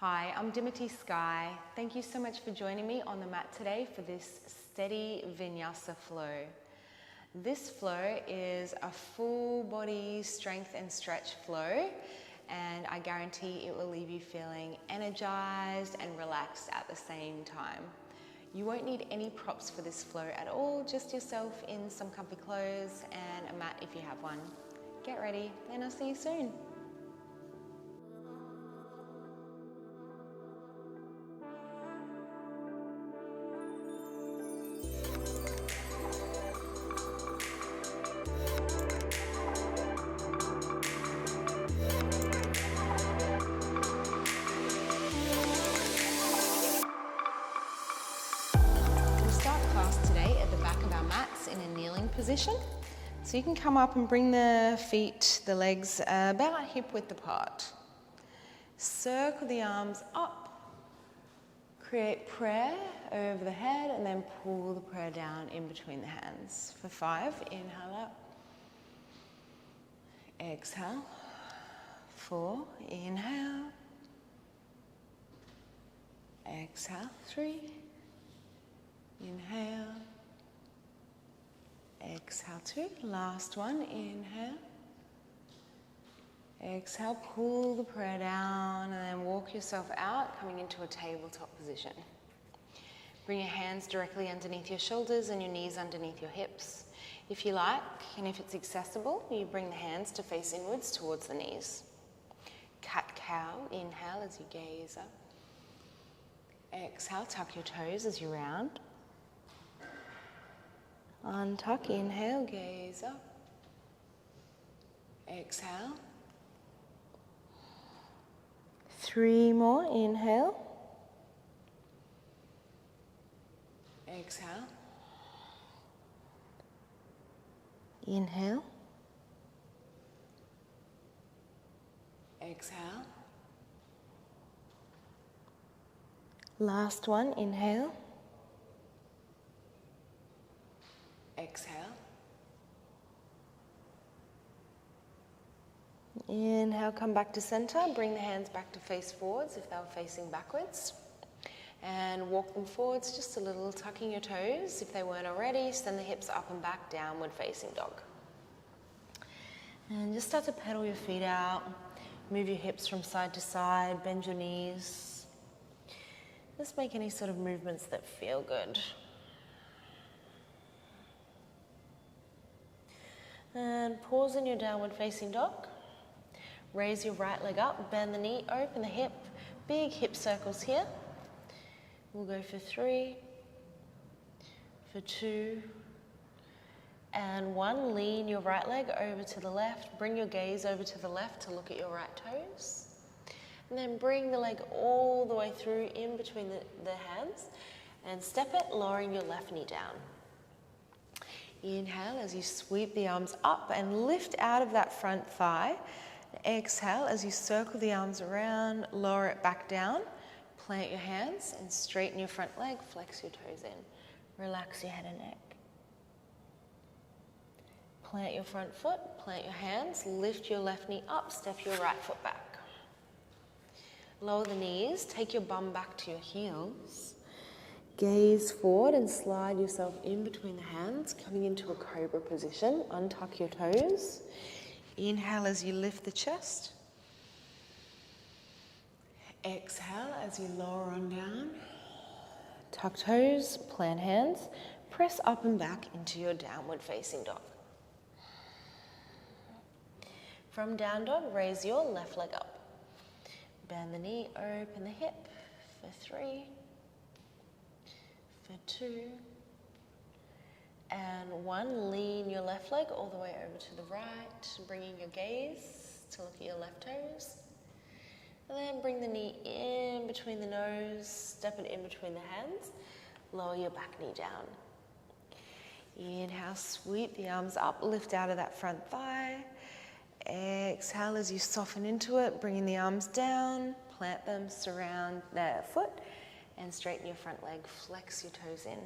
Hi, I'm Dimity Sky. Thank you so much for joining me on the mat today for this steady vinyasa flow. This flow is a full body strength and stretch flow, and I guarantee it will leave you feeling energized and relaxed at the same time. You won't need any props for this flow at all, just yourself in some comfy clothes and a mat if you have one. Get ready, and I'll see you soon. In a kneeling position. So you can come up and bring the feet, the legs about hip width apart. Circle the arms up, create prayer over the head, and then pull the prayer down in between the hands. For 5, inhale up, exhale. 4, inhale, exhale. 3, inhale, exhale. 2, last one, inhale, exhale, pull the prayer down and then walk yourself out, coming into a tabletop position. Bring your hands directly underneath your shoulders and your knees underneath your hips. If you like, and if it's accessible, you bring the hands to face inwards towards the knees. Cat-cow, inhale as you gaze up. Exhale, tuck your toes as you round. Untuck, inhale, gaze up. Exhale. 3 more, inhale. Exhale. Inhale. Exhale. Last one, inhale. Exhale. Inhale, come back to center. Bring the hands back to face forwards if they were facing backwards. And walk them forwards just a little, tucking your toes. If they weren't already, send the hips up and back, downward facing dog. And just start to pedal your feet out. Move your hips from side to side, bend your knees. Just make any sort of movements that feel good. And pause in your downward facing dog. Raise your right leg up, bend the knee, open the hip. Big hip circles here. We'll go for 3, for 2, and 1. Lean your right leg over to the left. Bring your gaze over to the left to look at your right toes. And then bring the leg all the way through in between the hands and step it, lowering your left knee down. Inhale as you sweep the arms up and lift out of that front thigh. Exhale as you circle the arms around, lower it back down. Plant your hands and straighten your front leg, flex your toes in. Relax your head and neck. Plant your front foot, plant your hands, lift your left knee up, step your right foot back. Lower the knees, take your bum back to your heels. Gaze forward and slide yourself in between the hands, coming into a cobra position. Untuck your toes. Inhale as you lift the chest. Exhale as you lower on down. Tuck toes, plant hands, press up and back into your downward facing dog. From down dog, raise your left leg up. Bend the knee, open the hip for 3, for 2, and 1. Lean your left leg all the way over to the right, bringing your gaze to look at your left toes. And then bring the knee in between the nose, step it in between the hands, lower your back knee down. Inhale, sweep the arms up, lift out of that front thigh. Exhale as you soften into it, bringing the arms down, plant them, surround the foot, and straighten your front leg, flex your toes in.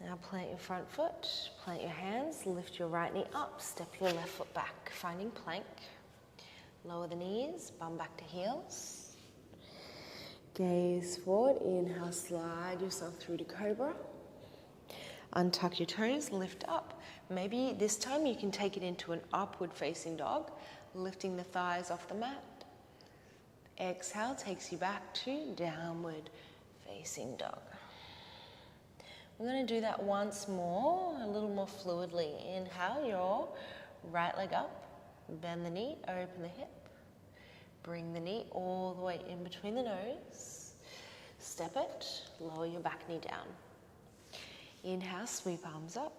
Now plant your front foot, plant your hands, lift your right knee up, step your left foot back, finding plank. Lower the knees, bum back to heels. Gaze forward, inhale, slide yourself through to cobra. Untuck your toes, lift up. Maybe this time you can take it into an upward facing dog, lifting the thighs off the mat. Exhale takes you back to downward facing dog. We're going to do that once more, a little more fluidly. Inhale your right leg up, bend the knee, open the hip. Bring the knee all the way in between the nose. Step it, lower your back knee down. Inhale, sweep arms up.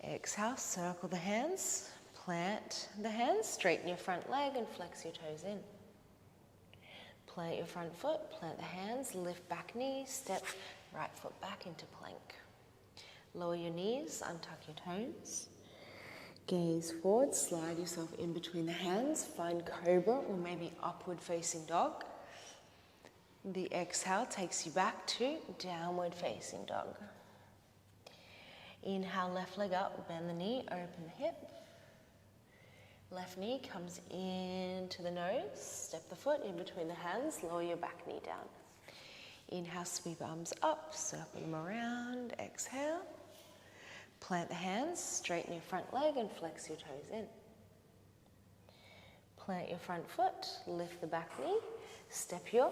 Exhale, circle the hands, plant the hands, straighten your front leg and flex your toes in. Plant your front foot, plant the hands, lift back knee, step right foot back into plank. Lower your knees, untuck your toes. Gaze forward, slide yourself in between the hands, find cobra or maybe upward facing dog. The exhale takes you back to downward facing dog. Inhale, left leg up, bend the knee, open the hip. Left knee comes into the nose, step the foot in between the hands, lower your back knee down. Inhale, sweep arms up, circle them around, exhale. Plant the hands, straighten your front leg and flex your toes in. Plant your front foot, lift the back knee, step your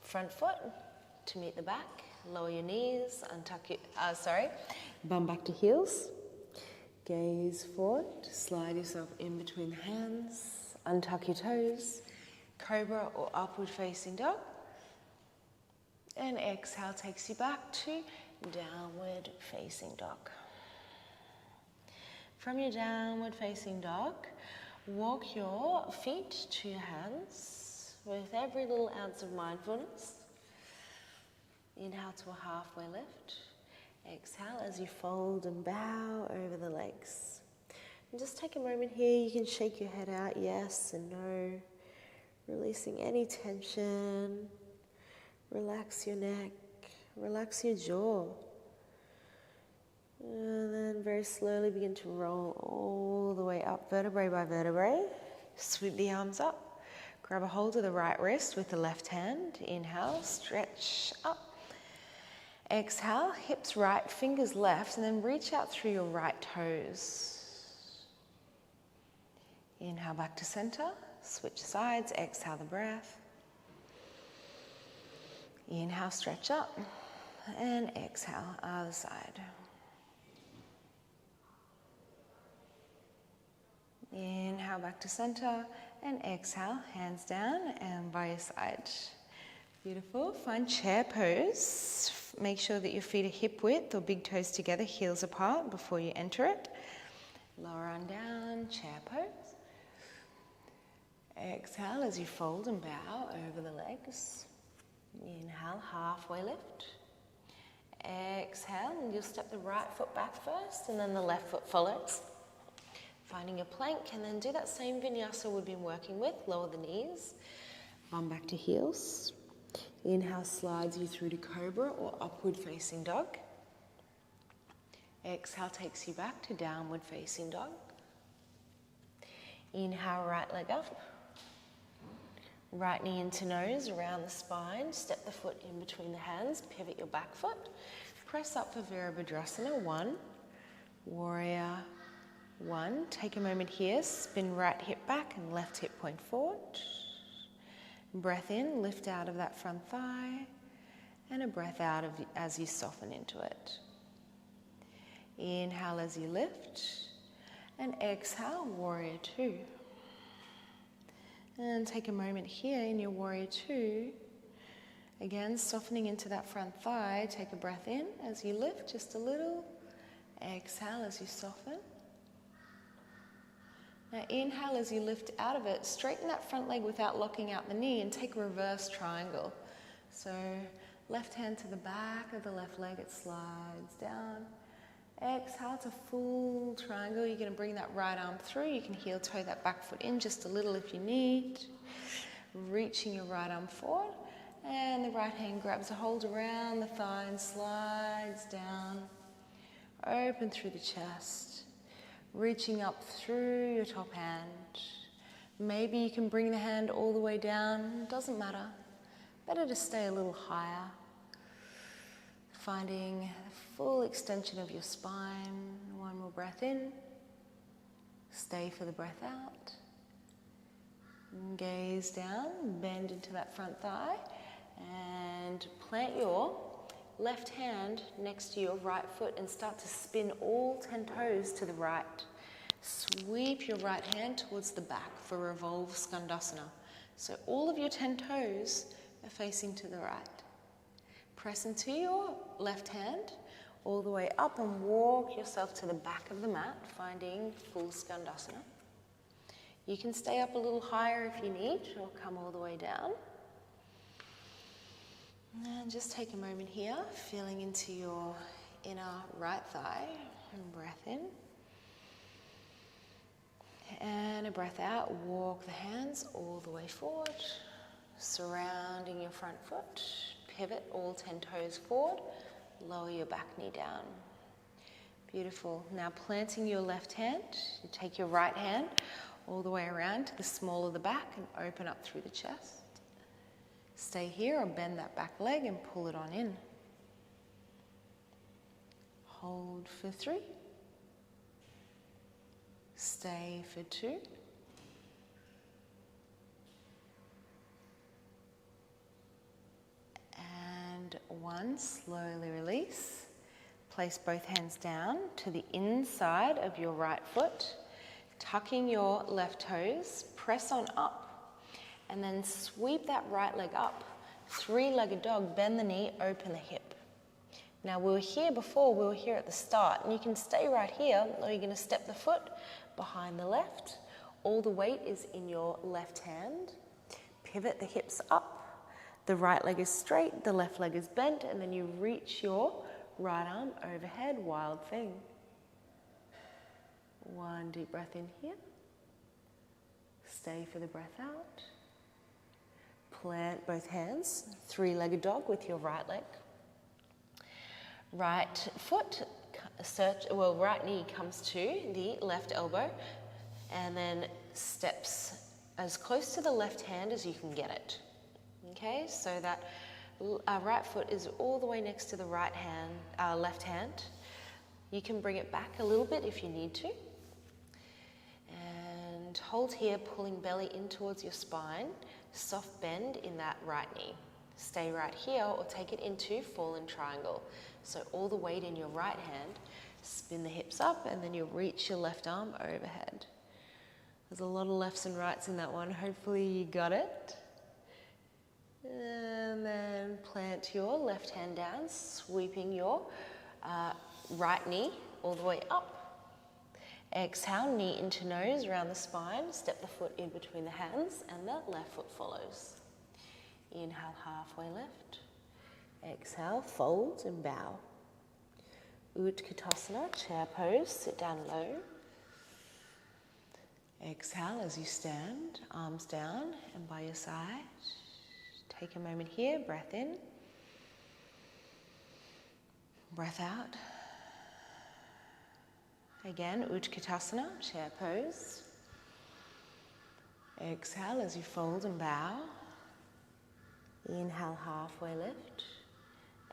front foot to meet the back, lower your knees, bum back to heels. Gaze forward, slide yourself in between the hands, untuck your toes, cobra or upward facing dog. And exhale takes you back to downward facing dog. From your downward facing dog, walk your feet to your hands with every little ounce of mindfulness. Inhale to a halfway lift. Exhale as you fold and bow over the legs. And just take a moment here. You can shake your head out, yes and no. Releasing any tension. Relax your neck. Relax your jaw. And then very slowly begin to roll all the way up, vertebrae by vertebrae. Sweep the arms up. Grab a hold of the right wrist with the left hand. Inhale, stretch up. Exhale, hips right, fingers left, and then reach out through your right toes. Inhale back to center, switch sides, exhale the breath. Inhale, stretch up, and exhale, other side. Inhale back to center, and exhale, hands down and by your side. Beautiful. Find chair pose. Make sure that your feet are hip width or big toes together, heels apart before you enter it. Lower arm down, chair pose. Exhale as you fold and bow over the legs. Inhale, halfway lift. Exhale, and you'll step the right foot back first and then the left foot follows. Finding a plank, and then do that same vinyasa we've been working with. Lower the knees, bum back to heels. Inhale slides you through to cobra or upward facing dog. Exhale takes you back to downward facing dog. Inhale, right leg up. Right knee into nose, around the spine. Step the foot in between the hands, pivot your back foot. Press up for Virabhadrasana, 1. Warrior 1. Take a moment here, spin right hip back and left hip point forward. Breath in, lift out of that front thigh, and a breath out as you soften into it. Inhale as you lift, and exhale, Warrior 2. And take a moment here in your Warrior 2. Again, softening into that front thigh. Take a breath in as you lift just a little. Exhale as you soften. Now inhale as you lift out of it, straighten that front leg without locking out the knee and take a reverse triangle. So left hand to the back of the left leg, it slides down. Exhale to full triangle. You're going to bring that right arm through. You can heel toe that back foot in just a little if you need. Reaching your right arm forward, and the right hand grabs a hold around the thigh and slides down. Open through the chest. Reaching up through your top hand. Maybe you can bring the hand all the way down, doesn't matter. Better to stay a little higher. Finding the full extension of your spine. One more breath in. Stay for the breath out. Gaze down, bend into that front thigh, and plant your left hand next to your right foot and start to spin all 10 toes to the right. Sweep your right hand towards the back for Revolve Skandasana. So all of your 10 toes are facing to the right. Press into your left hand all the way up and walk yourself to the back of the mat, finding full Skandasana. You can stay up a little higher if you need, or come all the way down. And just take a moment here, feeling into your inner right thigh, and breath in. And a breath out, walk the hands all the way forward, surrounding your front foot. Pivot all 10 toes forward, lower your back knee down. Beautiful. Now planting your left hand, you take your right hand all the way around to the small of the back and open up through the chest. Stay here or bend that back leg and pull it on in. Hold for 3. Stay for 2. And 1, slowly release. Place both hands down to the inside of your right foot, tucking your left toes, press on up, and then sweep that right leg up. 3-legged dog, bend the knee, open the hip. Now we were here before, we were here at the start, and you can stay right here, or you're going to step the foot behind the left. All the weight is in your left hand. Pivot the hips up. The right leg is straight, the left leg is bent, and then you reach your right arm overhead, wild thing. 1 deep breath in here. Stay for the breath out. Plant both hands, 3-legged dog with your right leg. Right foot, right knee comes to the left elbow, and then steps as close to the left hand as you can get it. Okay, so that right foot is all the way next to the left hand. You can bring it back a little bit if you need to. And hold here, pulling belly in towards your spine. Soft bend in that right knee. Stay right here or take it into fallen triangle. So all the weight in your right hand, spin the hips up, and then you reach your left arm overhead. There's a lot of lefts and rights in that one. Hopefully you got it. And then plant your left hand down, sweeping your right knee all the way up. Exhale, knee into nose, around the spine. Step the foot in between the hands, and the left foot follows. Inhale, halfway lift. Exhale, fold and bow. Utkatasana, chair pose, sit down low. Exhale as you stand, arms down and by your side. Take a moment here, breath in. Breath out. Again, Utkatasana, chair pose. Exhale as you fold and bow. Inhale, halfway lift.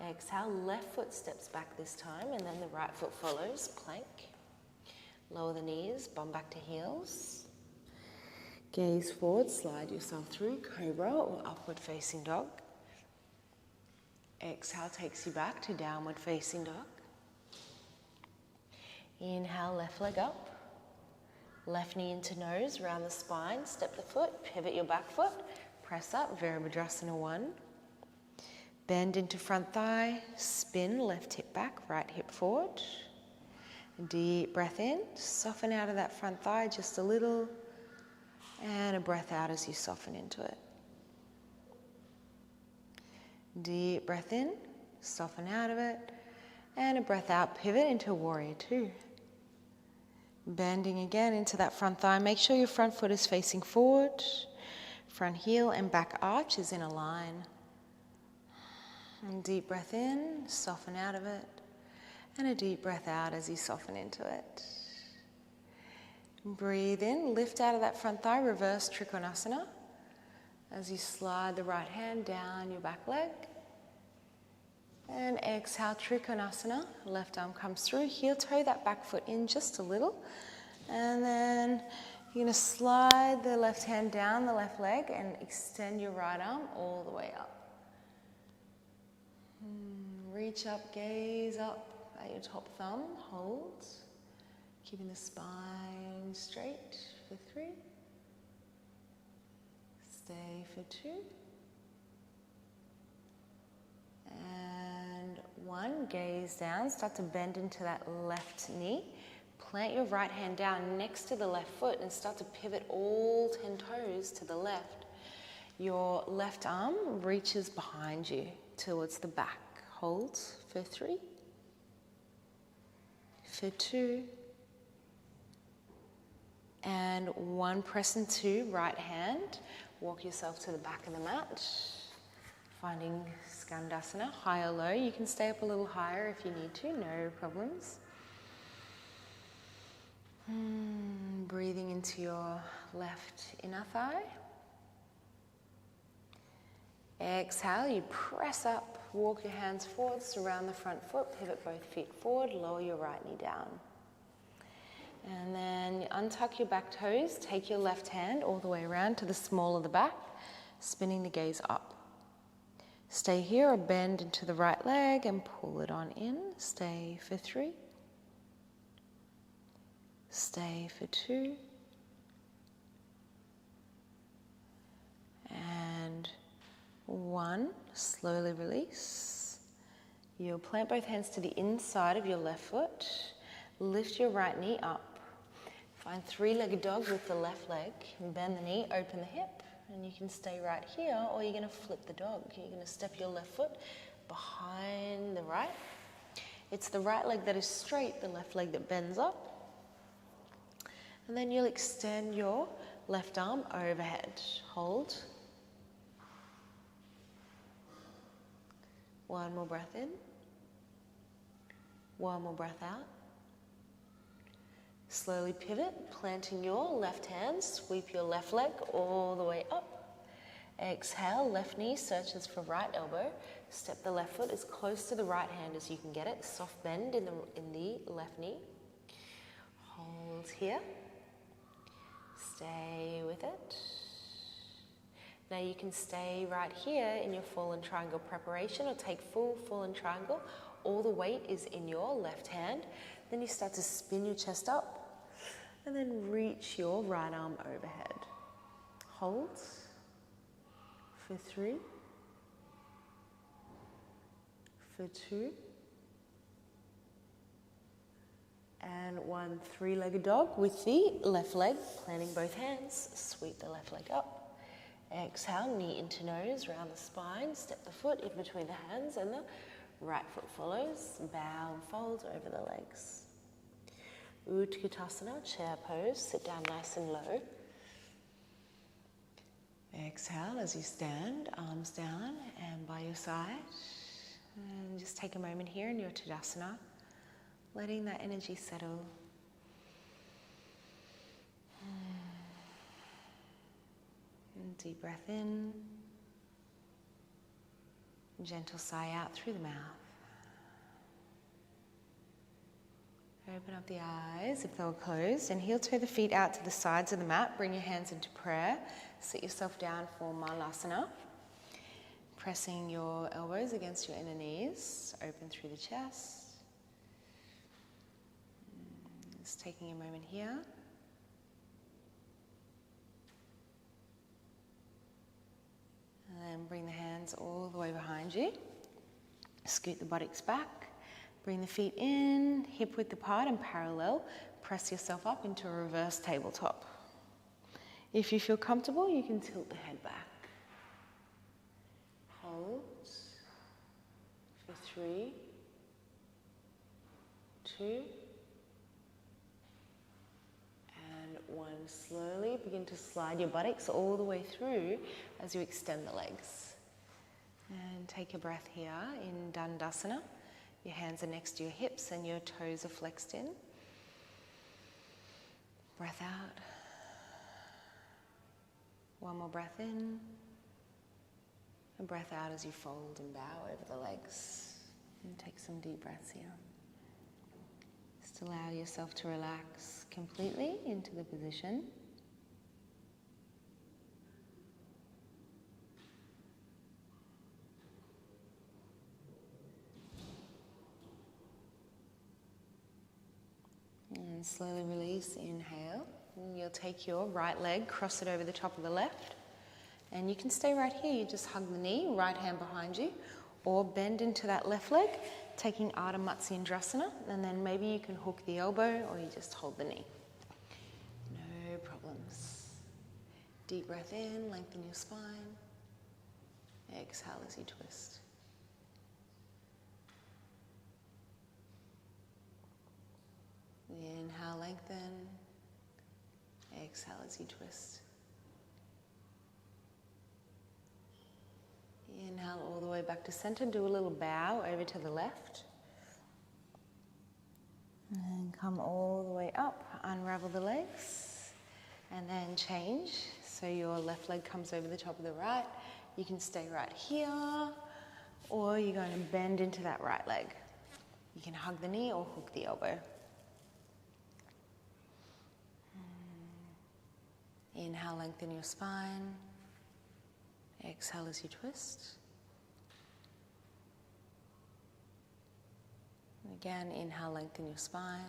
Exhale, left foot steps back this time, and then the right foot follows, plank. Lower the knees, bum back to heels. Gaze forward, slide yourself through, cobra or upward facing dog. Exhale takes you back to downward facing dog. Inhale, left leg up. Left knee into nose, round the spine, step the foot, pivot your back foot, press up, Virabhadrasana 1. Bend into front thigh, spin, left hip back, right hip forward. Deep breath in, soften out of that front thigh just a little, and a breath out as you soften into it. Deep breath in, soften out of it, and a breath out, pivot into warrior 2. Bending again into that front thigh. Make sure your front foot is facing forward. Front heel and back arch is in a line. And deep breath in, soften out of it. And a deep breath out as you soften into it. Breathe in, lift out of that front thigh, reverse Trikonasana. As you slide the right hand down your back leg. And exhale, Trikonasana. Left arm comes through. Heel toe that back foot in just a little. And then you're going to slide the left hand down the left leg and extend your right arm all the way up. Reach up, gaze up at your top thumb. Hold. Keeping the spine straight for 3. Stay for 2. And 1. Gaze down. Start to bend into that left knee. Plant your right hand down next to the left foot and start to pivot all 10 toes to the left. Your left arm reaches behind you towards the back. Hold for 3. For 2. And 1. Press into right hand. Walk yourself to the back of the mat. Finding Skandasana, high or low. You can stay up a little higher if you need to, no problems. Breathing into your left inner thigh. Exhale, you press up, walk your hands forward, surround the front foot, pivot both feet forward, lower your right knee down. And then untuck your back toes, take your left hand all the way around to the small of the back, spinning the gaze up. Stay here or bend into the right leg and pull it on in. Stay for 3. Stay for 2. And 1. Slowly release. You'll plant both hands to the inside of your left foot. Lift your right knee up. Find 3-legged dog with the left leg. Bend the knee, open the hip. And you can stay right here, or you're going to flip the dog. You're going to step your left foot behind the right. It's the right leg that is straight, the left leg that bends up. And then you'll extend your left arm overhead. Hold. 1 more breath in. 1 more breath out. Slowly pivot, planting your left hand, sweep your left leg all the way up. Exhale, left knee searches for right elbow. Step the left foot as close to the right hand as you can get it. Soft bend in the left knee. Hold here. Stay with it. Now you can stay right here in your fallen triangle preparation or take full fallen triangle. All the weight is in your left hand. Then you start to spin your chest up and then reach your right arm overhead. Hold for 3, for 2, and 1 3-legged dog with the left leg, planting both hands, sweep the left leg up. Exhale, knee into nose, round the spine, step the foot in between the hands and the right foot follows, bow and fold over the legs. Utkatasana, chair pose, sit down nice and low. Exhale as you stand, arms down and by your side. And just take a moment here in your Tadasana, letting that energy settle. And deep breath in. Gentle sigh out through the mouth. Open up the eyes if they were closed and heel toe the feet out to the sides of the mat. Bring your hands into prayer. Sit yourself down for Malasana. Pressing your elbows against your inner knees. Open through the chest. Just taking a moment here. And then bring the hands all the way behind you. Scoot the buttocks back. Bring the feet in, hip width apart and parallel. Press yourself up into a reverse tabletop. If you feel comfortable, you can tilt the head back. Hold for 3, 2, and 1. Slowly begin to slide your buttocks all the way through as you extend the legs. And take a breath here in Dandasana. Your hands are next to your hips and your toes are flexed in. Breath out. One more breath in. And breath out as you fold and bow over the legs. And take some deep breaths here. Just allow yourself to relax completely into the position. And slowly release, inhale. And you'll take your right leg, cross it over the top of the left. And you can stay right here. You just hug the knee, right hand behind you, or bend into that left leg, taking Ardha Matsyendrasana, and then maybe you can hook the elbow or you just hold the knee. No problems. Deep breath in, lengthen your spine. Exhale as you twist. Inhale, lengthen. Exhale as you twist. Inhale all the way back to center. Do a little bow over to the left. And come all the way up. Unravel the legs. And then change. So your left leg comes over the top of the right. You can stay right here. Or you're going to bend into that right leg. You can hug the knee or hook the elbow. Inhale, lengthen your spine. Exhale as you twist. And again, inhale, lengthen your spine.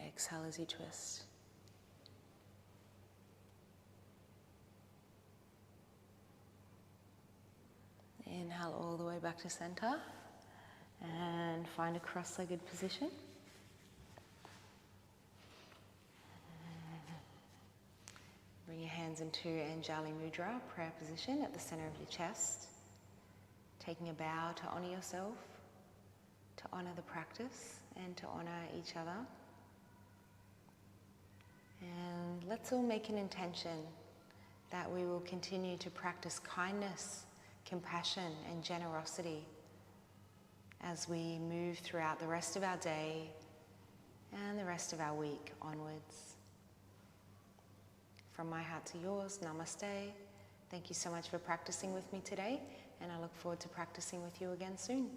Exhale as you twist. Inhale all the way back to center. And find a cross-legged position. Bring your hands into Anjali Mudra, prayer position at the center of your chest. Taking a bow to honor yourself, to honor the practice, and to honor each other. And let's all make an intention that we will continue to practice kindness, compassion, and generosity as we move throughout the rest of our day and the rest of our week onwards. From my heart to yours, namaste. Thank you so much for practicing with me today, and I look forward to practicing with you again soon.